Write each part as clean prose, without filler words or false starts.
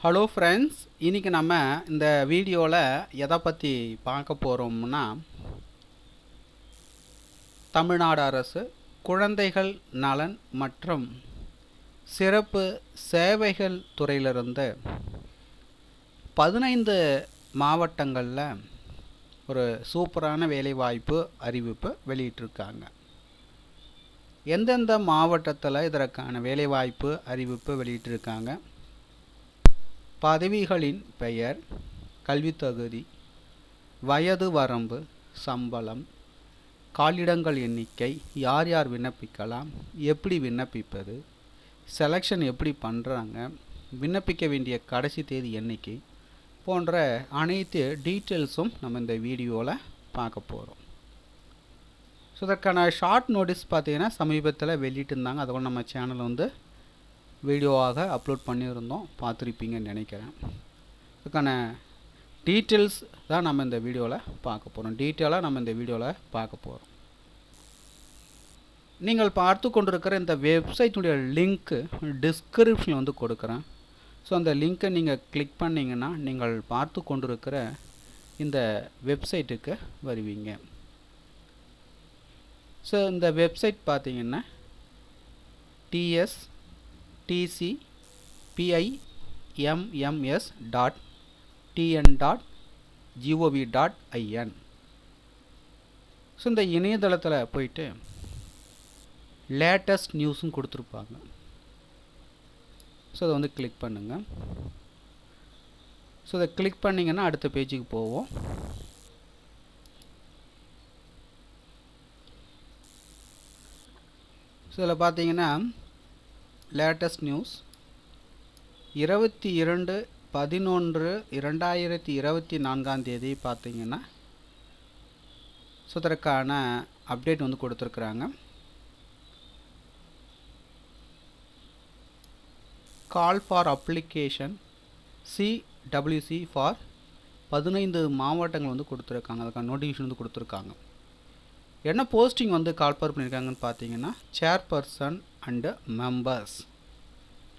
Hello friends, இன்றைக்கி நம்ம இந்த வீடியோவில் எதை பற்றி பார்க்க போகிறோம்னா, தமிழ்நாடு அரசு குழந்தைகள் நலன் மற்றும் சிறப்பு சேவைகள் துறையிலிருந்து 15 மாவட்டங்களில் ஒரு சூப்பரான வேலைவாய்ப்பு அறிவிப்பு வெளியிட்டிருக்காங்க. எந்தெந்த மாவட்டத்தில் இதற்கான வேலைவாய்ப்பு அறிவிப்பு வெளியிட்டிருக்காங்க, பதவிகளின் பெயர், கல்வித் தகுதி, வயது வரம்பு, சம்பளம், காலிடங்கள் எண்ணிக்கை, யார் யார் விண்ணப்பிக்கலாம், எப்படி விண்ணப்பிப்பது, செலெக்ஷன் எப்படி பண்ணுறாங்க, விண்ணப்பிக்க வேண்டிய கடைசி தேதி எண்ணிக்கை போன்ற அனைத்து டீட்டெயில்ஸும் நம்ம இந்த வீடியோவில் பார்க்க போகிறோம். ஸோ இதற்கான ஷார்ட் நோட்டீஸ் பார்த்தீங்கன்னா சமீபத்தில் வெளியிட்டிருந்தாங்க. அதோட நம்ம சேனல் வீடியோவாக அப்லோட் பண்ணியிருந்தோம், பார்த்துருப்பீங்கன்னு நினைக்கிறேன். இதுக்கான டீட்டெயில்ஸ் தான் நம்ம இந்த வீடியோவில் பார்க்க போகிறோம். டீட்டெயிலாக நம்ம இந்த வீடியோவில் பார்க்க போகிறோம். நீங்கள் பார்த்து கொண்டிருக்கிற இந்த வெப்சைட்டுடைய லிங்க்கு டிஸ்கிரிப்ஷனில் கொடுக்குறேன். ஸோ அந்த லிங்க்கை நீங்கள் கிளிக் பண்ணிங்கன்னா நீங்கள் பார்த்து கொண்டிருக்கிற இந்த வெப்சைட்டுக்கு வருவீங்க. ஸோ இந்த வெப்சைட் பார்த்தீங்கன்னா tspimms.tn.gov.in. ஸோ இந்த இணையதளத்தில் போயிட்டு லேட்டஸ்ட் நியூஸும் கொடுத்துருப்பாங்க. ஸோ அதை கிளிக் பண்ணுங்கள். ஸோ இதை கிளிக் பண்ணிங்கன்னா அடுத்த பேஜுக்கு போவோம். ஸோ இதில் பார்த்தீங்கன்னா லேட்டஸ்ட் நியூஸ் 22/11/2024 பார்த்தீங்கன்னா ஸோ இதற்கான அப்டேட் கொடுத்துருக்குறாங்க. Call for application CWC for 15 மாவட்டங்கள் கொடுத்துருக்காங்க. அதுக்கான நோட்டிஃபிகேஷன் கொடுத்துருக்காங்க. என்ன போஸ்டிங் கால்ஃபார் பண்ணியிருக்காங்கன்னு பார்த்தீங்கன்னா சேர்பர்சன் அண்டு மெம்பர்ஸ்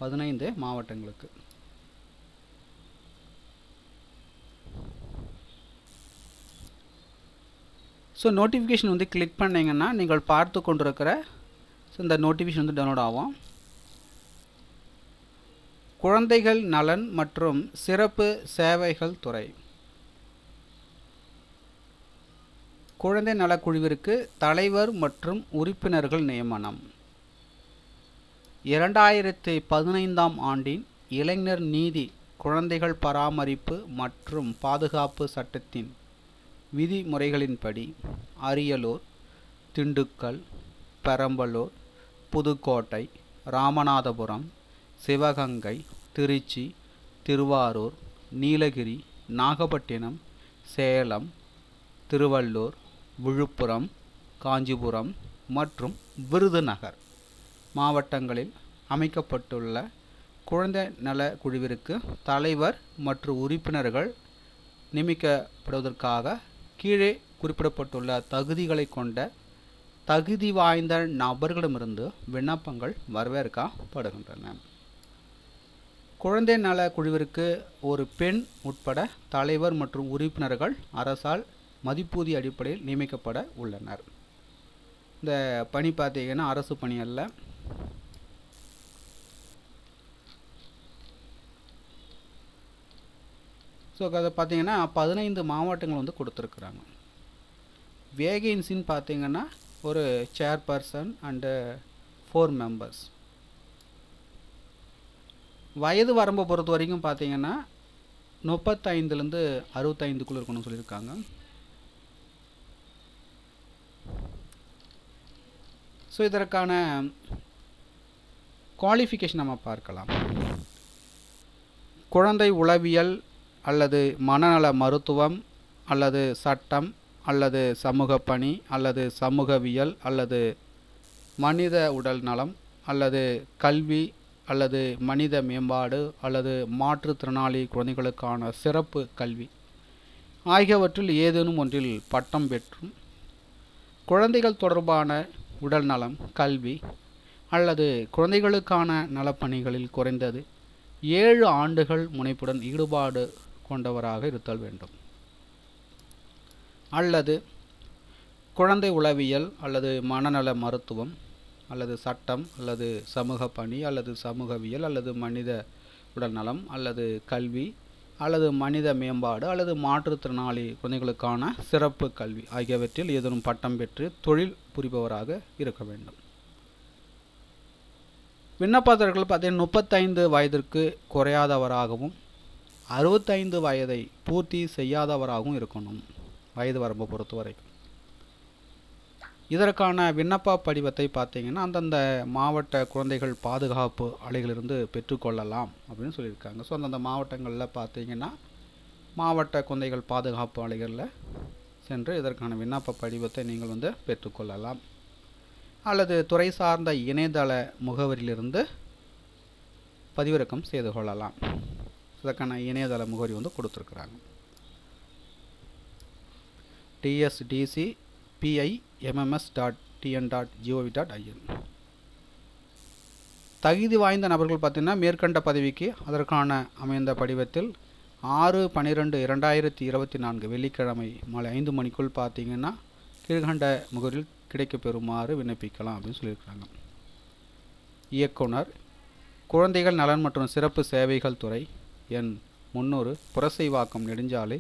15 மாவட்டங்களுக்கு. ஸோ நோட்டிஃபிகேஷன் கிளிக் பண்ணிங்கன்னா நீங்கள் பார்த்து கொண்டிருக்கிற இந்த நோட்டிஃபிகேஷன் டவுன்லோட் ஆகும். குழந்தைகள் நலன் மற்றும் சிறப்பு சேவைகள் துறை. குழந்தை நலக்குழுவிற்கு தலைவர் மற்றும் உறுப்பினர்கள் நியமனம். 2015ஆம் ஆண்டின் இளைஞர் நீதி, குழந்தைகள் பராமரிப்பு மற்றும் பாதுகாப்பு சட்டத்தின் விதிமுறைகளின்படி அரியலூர், திண்டுக்கல், பெரம்பலூர், புதுக்கோட்டை, ராமநாதபுரம், சிவகங்கை, திருச்சி, திருவாரூர், நீலகிரி, நாகப்பட்டினம், சேலம், திருவள்ளூர், விழுப்புரம், காஞ்சிபுரம் மற்றும் விருதுநகர் மாவட்டங்களில் அமைக்கப்பட்டுள்ள குழந்தை நல குழுவிற்கு தலைவர் மற்றும் உறுப்பினர்கள் நியமிக்கப்படுவதற்காக கீழே குறிப்பிடப்பட்டுள்ள தகுதிகளை கொண்ட தகுதி வாய்ந்த நபர்களிடமிருந்து விண்ணப்பங்கள் வரவேற்கப்படுகின்றன. குழந்தை நல குழுவிற்கு ஒரு பெண் உட்பட தலைவர் மற்றும் உறுப்பினர்கள் அரசால் மதிப்பூதிய அடிப்படையில் நியமிக்கப்பட உள்ளனர். இந்த பணி பார்த்தீங்கன்னா அரசு பணி அல்ல. ஸோ அதை பார்த்தீங்கன்னா 15 மாவட்டங்கள் கொடுத்துருக்குறாங்க. வேகன்சின்னு பார்த்தீங்கன்னா ஒரு சேர்பர்சன் அண்டு 4 மெம்பர்ஸ். வயது வரம்பை பொறுத்த வரைக்கும் பார்த்தீங்கன்னா 35லேருந்து 65க்குள்ளே இருக்கணும்னு சொல்லியிருக்காங்க. ஸோ இதற்கான குவாலிஃபிகேஷன் நம்ம பார்க்கலாம். குழந்தை உளவியல் அல்லது மனநல மருத்துவம் அல்லது சட்டம் அல்லது சமூக பணி அல்லது சமூகவியல் அல்லது மனித உடல் நலம் அல்லது கல்வி அல்லது மனித மேம்பாடு அல்லது மாற்றுத்திறனாளி குழந்தைகளுக்கான சிறப்பு கல்வி ஆகியவற்றில் ஏதேனும் ஒன்றில் பட்டம் பெற்றும் குழந்தைகள் தொடர்பான உடல் நலம், கல்வி அல்லது குழந்தைகளுக்கான நலப்பணிகளில் குறைந்தது 7 ஆண்டுகள் முனைப்புடன் ஈடுபாடு கொண்டவராக இருத்தல் வேண்டும். அல்லது குழந்தை உளவியல் அல்லது மனநல மருத்துவம் அல்லது சட்டம் அல்லது சமூக பணி அல்லது சமூகவியல் அல்லது மனித உடல்நலம் அல்லது கல்வி அல்லது மனித மேம்பாடு அல்லது மாற்றுத்திறனாளி குழந்தைகளுக்கான சிறப்பு கல்வி ஆகியவற்றில் ஏதேனும் பட்டம் பெற்று தொழில் புரிபவராக இருக்க வேண்டும். விண்ணப்பதாரர்கள் 35 வயதிற்கு குறையாதவராகவும் 65 வயதை பூர்த்தி செய்யாதவராகவும் இருக்கணும், வயது வரம்பை பொறுத்த வரைக்கும். இதற்கான விண்ணப்ப படிவத்தை பார்த்தீங்கன்னா அந்தந்த மாவட்ட குழந்தைகள் பாதுகாப்பு ஆணைகளிலிருந்து பெற்றுக்கொள்ளலாம் அப்படின்னு சொல்லியிருக்காங்க. ஸோ அந்தந்த மாவட்டங்களில் பார்த்தீங்கன்னா மாவட்ட குழந்தைகள் பாதுகாப்பு ஆணைகளில் சென்று இதற்கான விண்ணப்ப படிவத்தை நீங்கள் பெற்றுக்கொள்ளலாம். அல்லது துறை சார்ந்த இணையதள முகவரியிலிருந்து பதிவிறக்கம் செய்து கொள்ளலாம். இதற்கான இணையதள முகவரி கொடுத்துருக்குறாங்க. tsdcpimms.tn.gov.in. தகுதி வாய்ந்த நபர்கள் பார்த்தீங்கன்னா மேற்கண்ட பதவிக்கு அதற்கான அமைந்த படிவத்தில் 6/12/2024 வெள்ளிக்கிழமை மாலை 5 மணிக்குள் பார்த்தீங்கன்னா கீழ்கண்ட முகவரில் கிடைக்கப்பெறுமாறு விண்ணப்பிக்கலாம் அப்படின்னு சொல்லியிருக்காங்க. இயக்குனர், குழந்தைகள் நலன் மற்றும் சிறப்பு சேவைகள் துறை, எண் 300, புரசைவாக்கம் நெடுஞ்சாலை,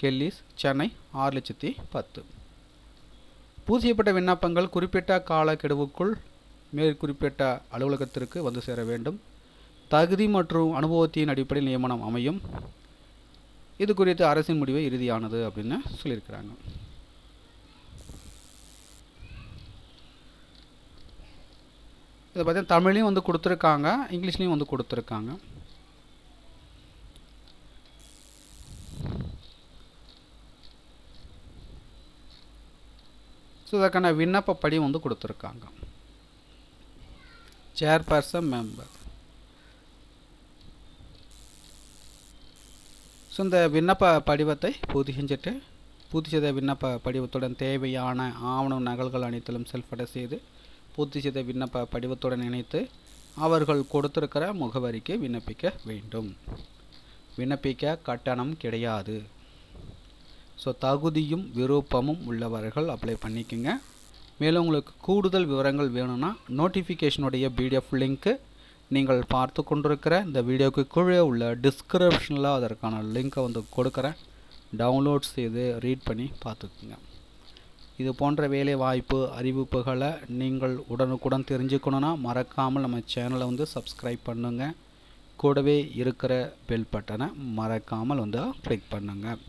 கெல்லிஸ், சென்னை 6,10,000. பூர்த்தி செய்யப்பட்ட விண்ணப்பங்கள் குறிப்பிட்ட காலக்கெடுவுக்குள் மேற்குறிப்பிட்ட அலுவலகத்திற்கு வந்து சேர வேண்டும். தகுதி மற்றும் அனுபவத்தின் அடிப்படையில் நியமனம் அமையும். இது குறித்து அரசின் முடிவு இறுதியானது அப்படின்னு சொல்லியிருக்கிறாங்க. இதை பார்த்தீங்கன்னா தமிழ்லையும் கொடுத்துருக்காங்க, இங்கிலீஷ்லையும் கொடுத்துருக்காங்க. ஸோ இதற்கான விண்ணப்பப்படி கொடுத்துருக்காங்க. Chairperson member. ஸோ இந்த விண்ணப்ப படிவத்தை பூர்த்தி செய்த விண்ணப்ப படிவத்துடன் தேவையான ஆவண நகல்கள் அனைத்திலும் செல்ஃப் அட்டஸ்ட் செய்து பூர்த்தி செய்த விண்ணப்ப படிவத்துடன் இணைத்து அவர்கள் கொடுத்திருக்கிற முகவரிக்கு விண்ணப்பிக்க வேண்டும். விண்ணப்பிக்க கட்டணம் கிடையாது. ஸோ தகுதியும் விருப்பமும் உள்ளவர்கள் அப்ளை பண்ணிக்கோங்க. மேலும் உங்களுக்கு கூடுதல் விவரங்கள் வேணும்னா நோட்டிஃபிகேஷனுடைய பிடிஎஃப் லிங்க்கு நீங்கள் பார்த்து கொண்டிருக்கிற இந்த வீடியோவுக்கு கீழே உள்ள டிஸ்கிரிப்ஷனில் அதற்கான லிங்க்கை கொடுக்குறேன். டவுன்லோட் செய்து ரீட் பண்ணி பார்த்துக்குங்க. இது போன்ற வேலை வாய்ப்பு அறிவிப்புகளை நீங்கள் உடனுக்குடன் தெரிஞ்சுக்கணுன்னா மறக்காமல் நம்ம சேனலை சப்ஸ்கிரைப் பண்ணுங்கள். கூடவே இருக்கிற பெல் பட்டனை மறக்காமல் கிளிக் பண்ணுங்கள்.